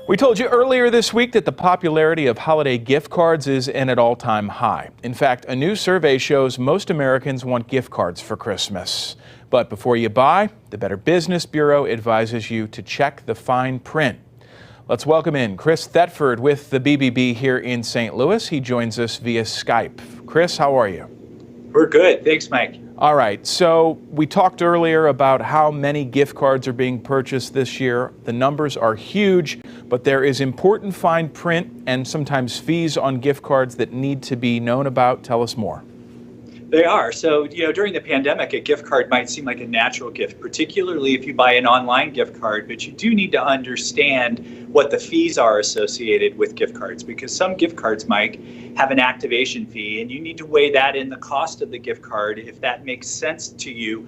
We told you earlier this week that the popularity of holiday gift cards is at an all-time high. In fact, a new survey shows most Americans want gift cards for Christmas. But before you buy, the Better Business Bureau advises you to check the fine print. Let's welcome in Chris Thetford with the BBB here in St. Louis. He joins us via Skype. Chris, how are you? We're good. Thanks, Mike. All right. So we talked earlier about how many gift cards are being purchased this year. The numbers are huge, but there is important fine print and sometimes fees on gift cards that need to be known about. Tell us more. They are. So, during the pandemic, a gift card might seem like a natural gift, particularly if you buy an online gift card, but you do need to understand what the fees are associated with gift cards, because some gift cards, Mike, have an activation fee, and you need to weigh that in the cost of the gift card if that makes sense to you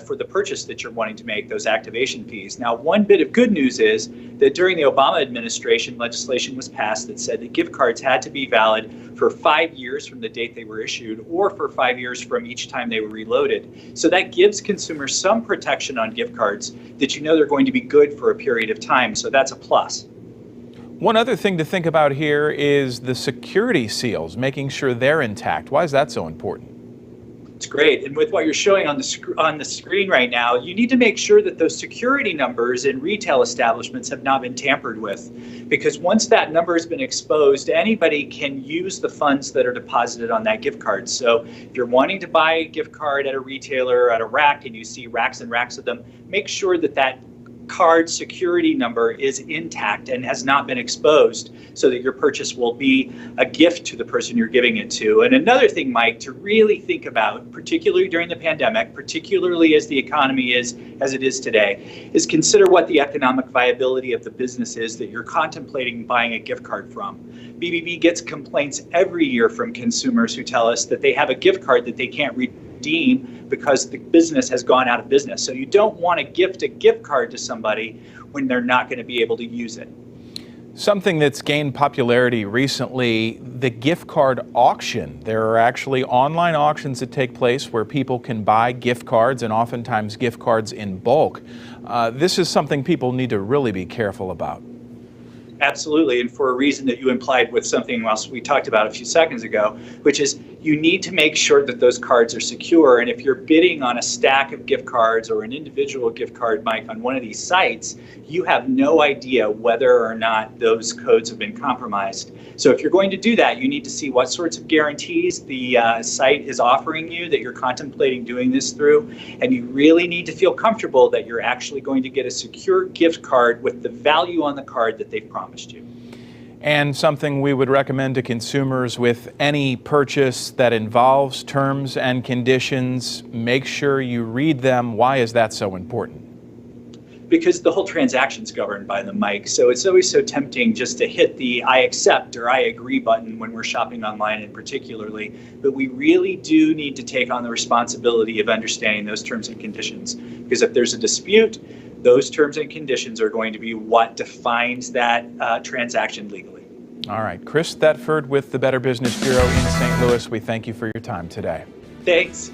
for the purchase that you're wanting to make, those activation fees. Now, one bit of good news is that during the Obama administration, legislation was passed that said that gift cards had to be valid for 5 years from the date they were issued or for 5 years from each time they were reloaded. So that gives consumers some protection on gift cards that they're going to be good for a period of time. So that's a plus. One other thing to think about here is the security seals, making sure they're intact. Why is that so important? It's great. And with what you're showing on the screen right now, you need to make sure that those security numbers in retail establishments have not been tampered with. Because once that number has been exposed, anybody can use the funds that are deposited on that gift card. So if you're wanting to buy a gift card at a retailer, at a rack, and you see racks and racks of them, make sure that that card security number is intact and has not been exposed so that your purchase will be a gift to the person you're giving it to. And another thing, Mike, to really think about, particularly during the pandemic, particularly as the economy is as it is today, is consider what the economic viability of the business is that you're contemplating buying a gift card from. BBB gets complaints every year from consumers who tell us that they have a gift card that they can't redeem because the business has gone out of business. So you don't want to gift a gift card to somebody when they're not going to be able to use it. Something that's gained popularity recently, the gift card auction. There are actually online auctions that take place where people can buy gift cards and oftentimes gift cards in bulk. This is something people need to really be careful about. Absolutely, and for a reason that you implied with something else we talked about a few seconds ago, which is you need to make sure that those cards are secure. And if you're bidding on a stack of gift cards or an individual gift card, Mike, on one of these sites, you have no idea whether or not those codes have been compromised. So if you're going to do that, you need to see what sorts of guarantees the site is offering you that you're contemplating doing this through. And you really need to feel comfortable that you're actually going to get a secure gift card with the value on the card that they've promised you. And something we would recommend to consumers with any purchase that involves terms and conditions, make sure you read them. Why is that so important? Because the whole transaction's governed by them, Mike. So it's always so tempting just to hit the I accept or I agree button when we're shopping online in particularly. But we really do need to take on the responsibility of understanding those terms and conditions. Because if there's a dispute, those terms and conditions are going to be what defines that transaction legally. All right. Chris Thetford with the Better Business Bureau in St. Louis. We thank you for your time today. Thanks.